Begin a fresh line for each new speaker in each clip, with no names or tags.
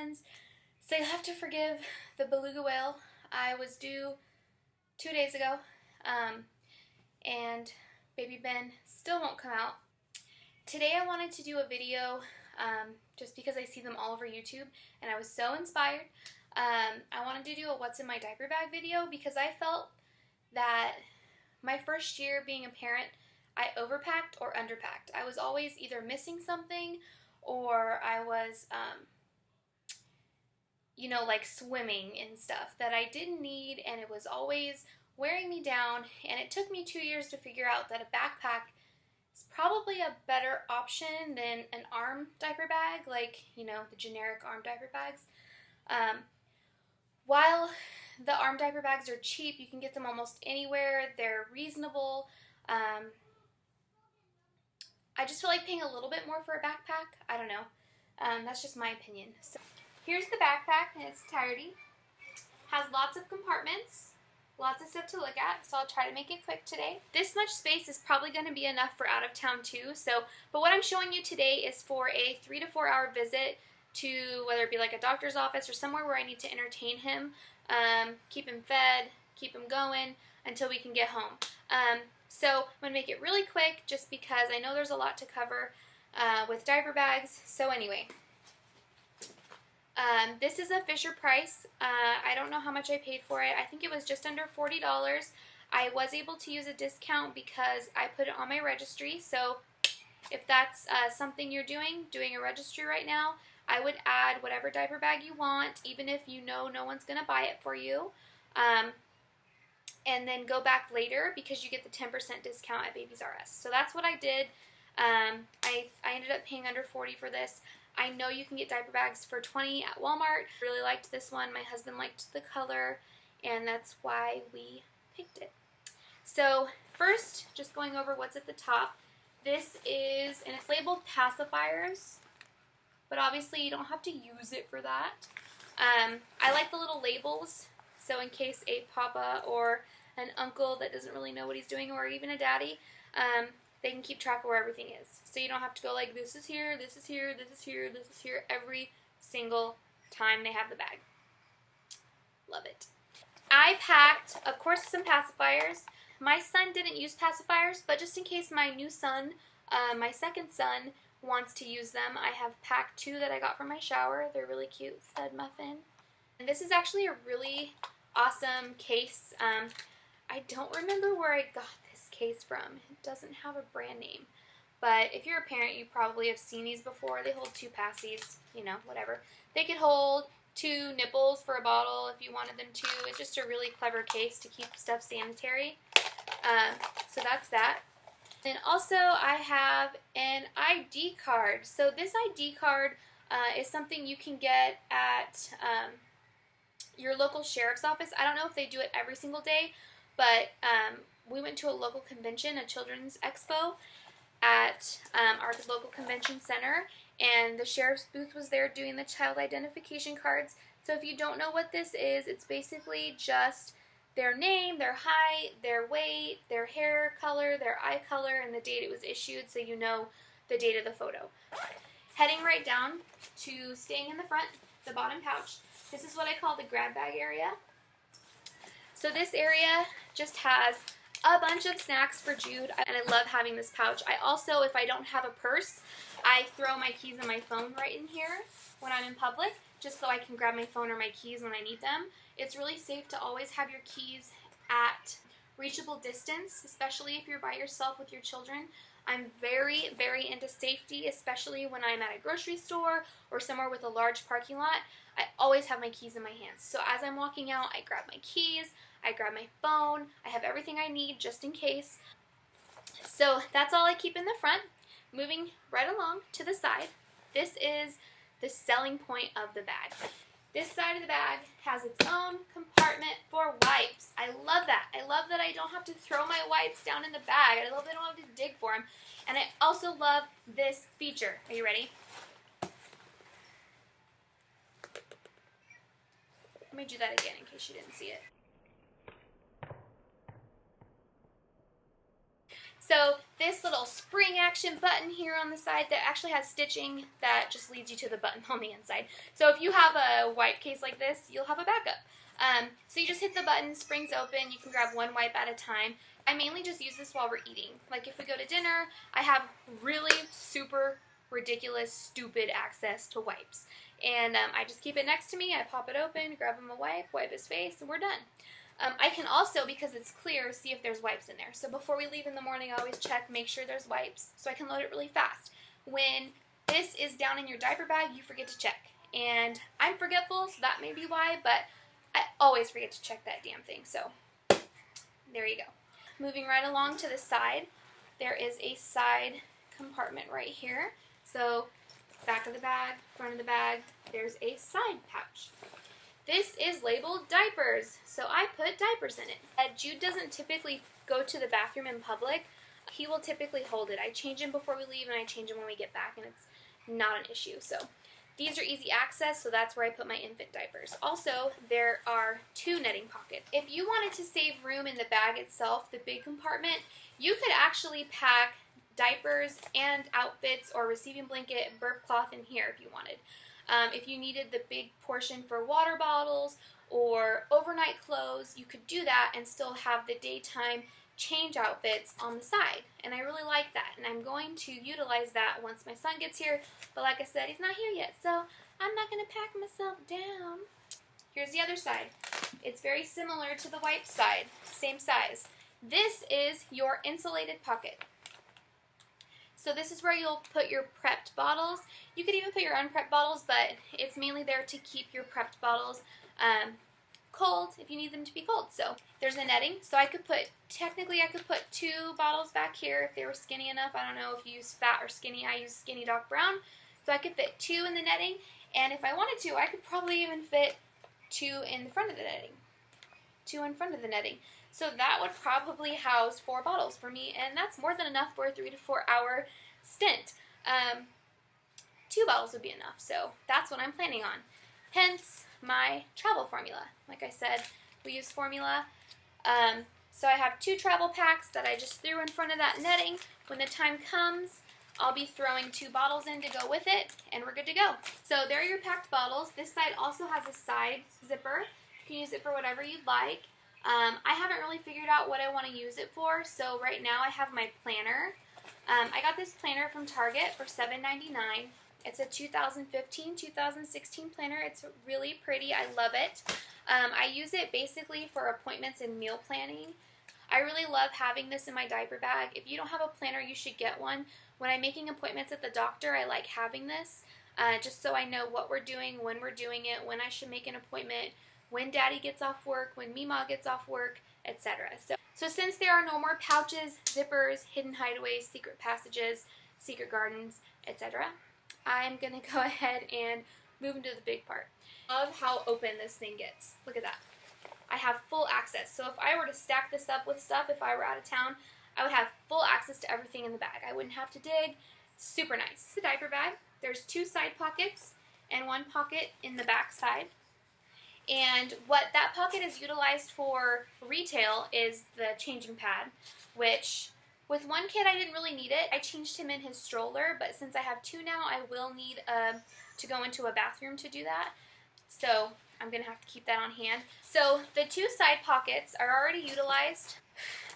friends. So you'll have to forgive the beluga whale. I was due 2 days ago, and baby Ben still won't come out. Today I wanted to do a video just because I see them all over YouTube and I was so inspired. I wanted to do a what's in my diaper bag video because I felt that my first year being a parent, I overpacked or underpacked. I was always either missing something or I was, you know, like swimming and stuff that I didn't need, and it was always wearing me down. And it took me 2 years to figure out that a backpack is probably a better option than an arm diaper bag, like, you know, the generic arm diaper bags. While the arm diaper bags are cheap, you can get them almost anywhere. They're reasonable. I just feel like paying a little bit more for a backpack. I don't know. That's just my opinion. So here's the backpack in its entirety. Has lots of compartments, lots of stuff to look at, so I'll try to make it quick today. This much space is probably going to be enough for out of town too. But what I'm showing you today is for a 3 to 4 hour visit to whether it be like a doctor's office or somewhere where I need to entertain him, keep him fed, keep him going until we can get home. So I'm going to make it really quick just because I know there's a lot to cover with diaper bags. So anyway, this is a Fisher Price. I don't know how much I paid for it. I think it was just under $40. I was able to use a discount because I put it on my registry. So if that's something you're doing a registry right now, I would add whatever diaper bag you want, even if you know no one's going to buy it for you. And then go back later because you get the 10% discount at Babies R Us. So that's what I did. I ended up paying under $40 for this. I know you can get diaper bags for $20 at Walmart. Really liked this one. My husband liked the color, and that's why we picked it. So first, just going over what's at the top. This is, and it's labeled pacifiers, but obviously you don't have to use it for that. I like the little labels, so in case a papa or an uncle that doesn't really know what he's doing, or even a daddy, they can keep track of where everything is. So you don't have to go like, this is here, this is here, this is here, this is here, every single time they have the bag. Love it. I packed, of course, some pacifiers. My son didn't use pacifiers, but just in case my new son, my second son, wants to use them, I have packed 2 that I got from my shower. They're really cute, stud muffin. And this is actually a really awesome case. I don't remember where I got this case from. It doesn't have a brand name. But if you're a parent, you probably have seen these before. They hold 2 passies, you know, whatever. They could hold 2 nipples for a bottle if you wanted them to. It's just a really clever case to keep stuff sanitary. So that's that. And also I have an ID card. So this ID card is something you can get at your local sheriff's office. I don't know if they do it every single day, but we went to a local convention, a children's expo at our local convention center, and the sheriff's booth was there doing the child identification cards. So if you don't know what this is, it's basically just their name, their height, their weight, their hair color, their eye color, and the date it was issued, so you know the date of the photo. Heading right down to staying in the front, the bottom pouch. This is what I call the grab bag area. So this area just has a bunch of snacks for Jude, and I love having this pouch. I also, if I don't have a purse, I throw my keys and my phone right in here when I'm in public, just so I can grab my phone or my keys when I need them. It's really safe to always have your keys at reachable distance, especially if you're by yourself with your children. I'm very, very into safety, especially when I'm at a grocery store or somewhere with a large parking lot. I always have my keys in my hands. So as I'm walking out, I grab my keys, I grab my phone, I have everything I need just in case. So that's all I keep in the front. Moving right along to the side, this is the selling point of the bag. This side of the bag has its own compartment for wipes. I love that. I love that I don't have to throw my wipes down in the bag. I love that I don't have to dig for them. And I also love this feature. Are you ready? Let me do that again in case you didn't see it. So this little spring action button here on the side that actually has stitching that just leads you to the button on the inside. So if you have a wipe case like this, you'll have a backup. So you just hit the button, springs open, you can grab one wipe at a time. I mainly just use this while we're eating. Like if we go to dinner, I have really super ridiculous, stupid access to wipes. And I just keep it next to me, I pop it open, grab him a wipe his face, and we're done. I can also, because it's clear, see if there's wipes in there. So before we leave in the morning, I always check, make sure there's wipes, so I can load it really fast. When this is down in your diaper bag, you forget to check. And I'm forgetful, so that may be why, but I always forget to check that damn thing. So there you go. Moving right along to the side, there is a side compartment right here. So back of the bag, front of the bag, there's a side pouch. This is labeled diapers, so I put diapers in it. Jude doesn't typically go to the bathroom in public. He will typically hold it. I change him before we leave and I change him when we get back, and it's not an issue. So these are easy access, so that's where I put my infant diapers. Also, there are 2 netting pockets. If you wanted to save room in the bag itself, the big compartment, you could actually pack diapers and outfits or receiving blanket, burp cloth in here if you wanted. If you needed the big portion for water bottles or overnight clothes, you could do that and still have the daytime change outfits on the side. And I really like that, and I'm going to utilize that once my son gets here. But like I said, he's not here yet, so I'm not going to pack myself down. Here's the other side. It's very similar to the wipe side, same size. This is your insulated pocket. So this is where you'll put your prepped bottles. You could even put your unprepped bottles, but it's mainly there to keep your prepped bottles cold if you need them to be cold. So there's a netting. So technically I could put 2 bottles back here if they were skinny enough. I don't know if you use fat or skinny. I use skinny Doc Brown. So I could fit 2 in the netting. And if I wanted to, I could probably even fit 2 in the front of the netting. 2 in front of the netting. So that would probably house 4 bottles for me, and that's more than enough for a 3 to 4 hour stint. 2 bottles would be enough, so that's what I'm planning on. Hence my travel formula. Like I said, we use formula. So I have 2 travel packs that I just threw in front of that netting. When the time comes, I'll be throwing 2 bottles in to go with it, and we're good to go. So there are your packed bottles. This side also has a side zipper. You can use it for whatever you'd like. I haven't really figured out what I want to use it for, so right now I have my planner. I got this planner from Target for $7.99. It's a 2015-2016 planner. It's really pretty. I love it. I use it basically for appointments and meal planning. I really love having this in my diaper bag. If you don't have a planner, you should get one. When I'm making appointments at the doctor, I like having this just so I know what we're doing, when we're doing it, when I should make an appointment, when Daddy gets off work, when Mima gets off work, etc. So since there are no more pouches, zippers, hidden hideaways, secret passages, secret gardens, etc., I'm going to go ahead and move into the big part. I love how open this thing gets. Look at that. I have full access. So if I were to stack this up with stuff, if I were out of town, I would have full access to everything in the bag. I wouldn't have to dig. Super nice. The diaper bag, there's 2 side pockets and 1 pocket in the back side. And what that pocket is utilized for retail is the changing pad, which with 1 kid I didn't really need it. I changed him in his stroller, but since I have 2 now, I will need to go into a bathroom to do that. So I'm going to have to keep that on hand. So the 2 side pockets are already utilized.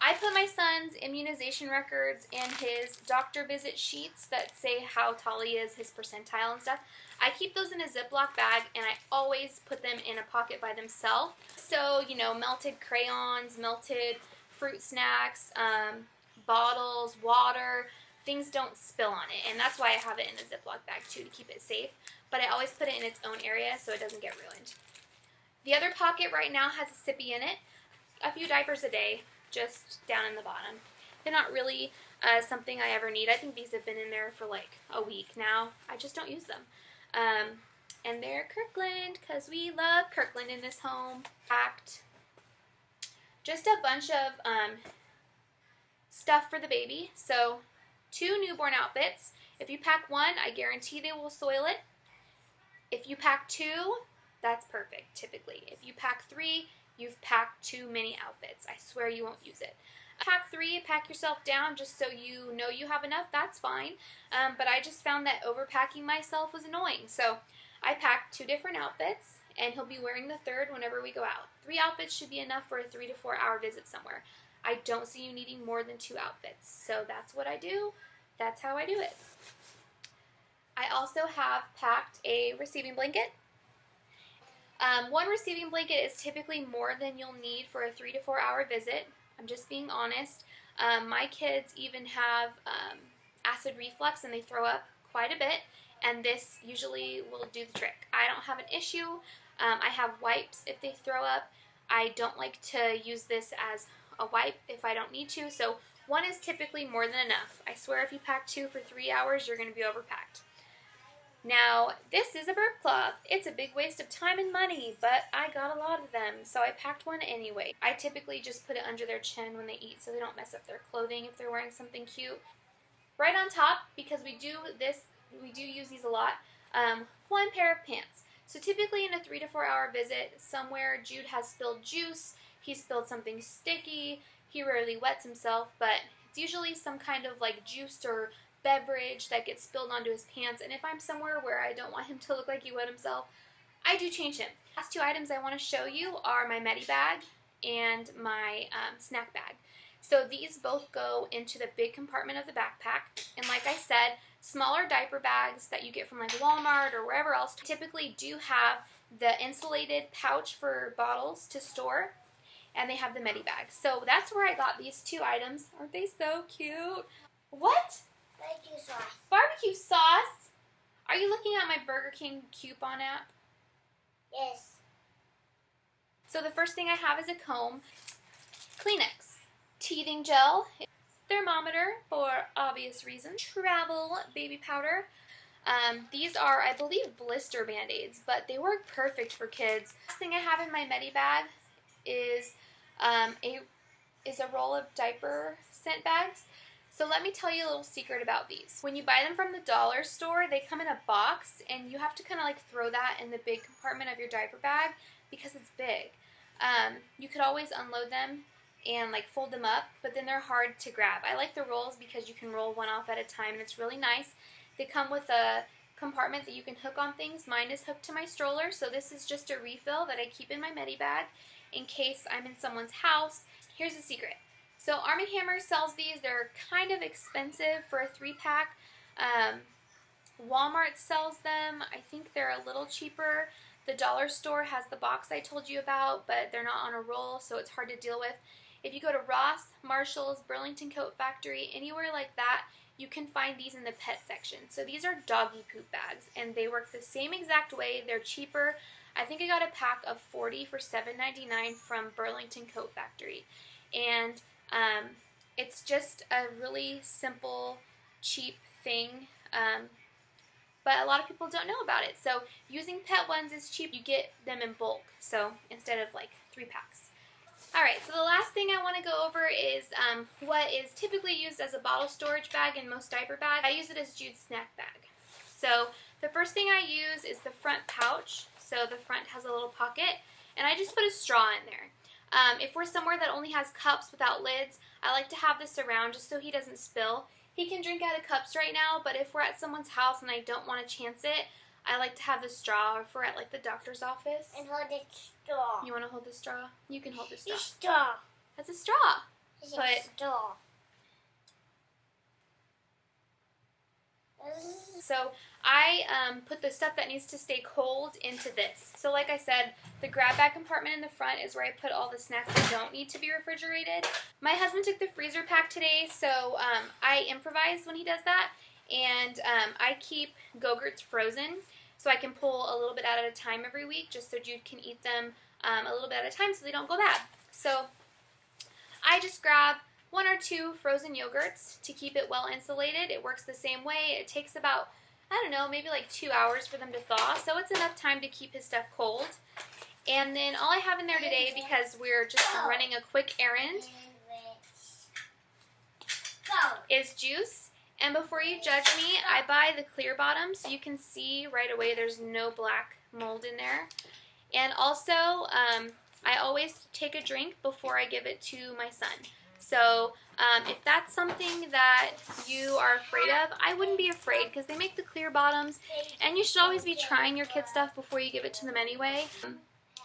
I put my son's immunization records and his doctor visit sheets that say how tall he is, his percentile and stuff. I keep those in a Ziploc bag, and I always put them in a pocket by themselves. So, you know, melted crayons, melted fruit snacks, bottles, water, things don't spill on it. And that's why I have it in a Ziploc bag too, to keep it safe. But I always put it in its own area so it doesn't get ruined. The other pocket right now has a sippy in it. A few diapers a day, just down in the bottom. They're not really something I ever need. I think these have been in there for like a week now. I just don't use them. And they're Kirkland, because we love Kirkland in this home. Packed just a bunch of stuff for the baby. So 2 newborn outfits. If you pack 1, I guarantee they will soil it. If you pack 2, that's perfect typically. If you pack 3, you've packed too many outfits. I swear you won't use it. Pack 3, pack yourself down just so you know you have enough, that's fine. But I just found that overpacking myself was annoying. So I packed 2 different outfits, and he'll be wearing the 3rd whenever we go out. 3 outfits should be enough for a 3 to 4 hour visit somewhere. I don't see you needing more than 2 outfits. So that's what I do. That's how I do it. I also have packed a receiving blanket. 1 receiving blanket is typically more than you'll need for a 3 to 4 hour visit. I'm just being honest. My kids even have acid reflux and they throw up quite a bit, and this usually will do the trick. I don't have an issue. I have wipes if they throw up. I don't like to use this as a wipe if I don't need to, so 1 is typically more than enough. I swear if you pack 2 for 3 hours, you're going to be overpacked. Now, this is a burp cloth. It's a big waste of time and money, but I got a lot of them, so I packed 1 anyway. I typically just put it under their chin when they eat so they don't mess up their clothing if they're wearing something cute. Right on top, because we do use these a lot, 1 pair of pants. So typically in a 3 to 4 hour visit, somewhere Jude has spilled juice, he spilled something sticky, he rarely wets himself, but it's usually some kind of like juice or beverage that gets spilled onto his pants, and if I'm somewhere where I don't want him to look like he wet himself, I do change him. Last 2 items I want to show you are my Medi bag and my snack bag. So these both go into the big compartment of the backpack, and like I said, smaller diaper bags that you get from like Walmart or wherever else typically do have the insulated pouch for bottles to store, and they have the Medi bag. So that's where I got these 2 items. Aren't they so cute? What?
Barbecue sauce.
Barbecue sauce? Are you looking at my Burger King coupon app?
Yes.
So the first thing I have is a comb, Kleenex, teething gel, thermometer for obvious reasons, travel baby powder. These are, I believe, blister band-aids, but they work perfect for kids. Last thing I have in my Medi bag is a roll of diaper scent bags. So let me tell you a little secret about these. When you buy them from the dollar store, they come in a box, and you have to kind of like throw that in the big compartment of your diaper bag because it's big. You could always unload them and like fold them up, but then they're hard to grab. I like the rolls because you can roll 1 off at a time, and it's really nice. They come with a compartment that you can hook on things. Mine is hooked to my stroller, so this is just a refill that I keep in my Medi bag in case I'm in someone's house. Here's the secret. So Arm & Hammer sells these. They're kind of expensive for a 3-pack. Walmart sells them. I think they're a little cheaper. The dollar store has the box I told you about, but they're not on a roll, so it's hard to deal with. If you go to Ross, Marshall's, Burlington Coat Factory, anywhere like that, you can find these in the pet section. So these are doggy poop bags, and they work the same exact way. They're cheaper. I think I got a pack of 40 for $7.99 from Burlington Coat Factory. And it's just a really simple, cheap thing, but a lot of people don't know about it. So using pet ones is cheap. You get them in bulk, so instead of like 3 packs. Alright, so the last thing I want to go over is what is typically used as a bottle storage bag in most diaper bags. I use it as Jude's snack bag. So the first thing I use is the front pouch. So the front has a little pocket, and I just put a straw in there. If we're somewhere that only has cups without lids, I like to have this around just so he doesn't spill. He can drink out of cups right now, but if we're at someone's house and I don't want to chance it, I like to have the straw. Or if we're at like the doctor's office.
And hold the straw.
You want to hold the straw? You can hold the straw.
The straw.
That's a straw.
It's
But
a straw.
so I put the stuff that needs to stay cold into this. So like I said, the grab bag compartment in the front is where I put all the snacks that don't need to be refrigerated. My husband took the freezer pack today, so I improvise when he does that. And I keep Go-Gurts frozen, so I can pull a little bit out at a time every week, just so Jude can eat them a little bit at a time so they don't go bad. So I just grab 1 or 2 frozen yogurts to keep it well insulated. It works the same way. It takes about, I don't know, maybe like 2 hours for them to thaw, so it's enough time to keep his stuff cold. And then all I have in there today, because we're just running a quick errand, is juice. And before you judge me, I buy the clear bottom so you can see right away there's no black mold in there. And also, I always take a drink before I give it to my son. So if that's something that you are afraid of, I wouldn't be afraid because they make the clear bottoms, and you should always be trying your kid stuff before you give it to them anyway.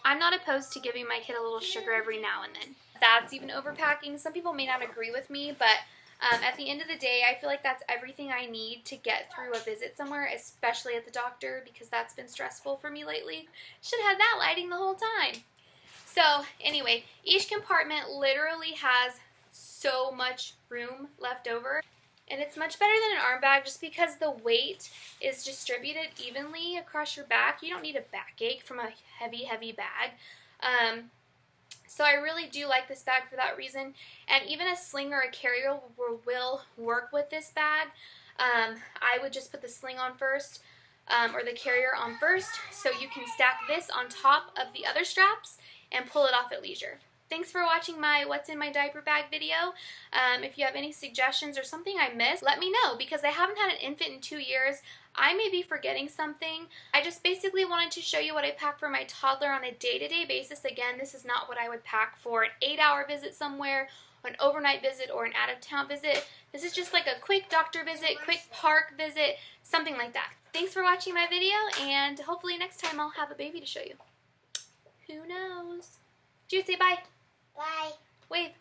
I'm not opposed to giving my kid a little sugar every now and then. That's even overpacking. Some people may not agree with me, but at the end of the day, I feel like that's everything I need to get through a visit somewhere, especially at the doctor, because that's been stressful for me lately. Should have had that lighting the whole time. So anyway, each compartment literally has so much room left over. And it's much better than an arm bag just because the weight is distributed evenly across your back. You don't need a backache from a heavy, heavy bag. So I really do like this bag for that reason. And even a sling or a carrier will work with this bag. I would just put the sling on first, or the carrier on first, so you can stack this on top of the other straps and pull it off at leisure. Thanks for watching my What's in My Diaper Bag video. If you have any suggestions or something I missed, let me know, because I haven't had an infant in 2 years. I may be forgetting something. I just basically wanted to show you what I pack for my toddler on a day-to-day basis. Again, this is not what I would pack for an 8-hour visit somewhere, an overnight visit, or an out-of-town visit. This is just like a quick doctor visit, quick park visit, something like that. Thanks for watching my video, and hopefully next time I'll have a baby to show you. Who knows? Jude, say bye.
Bye.
Wave.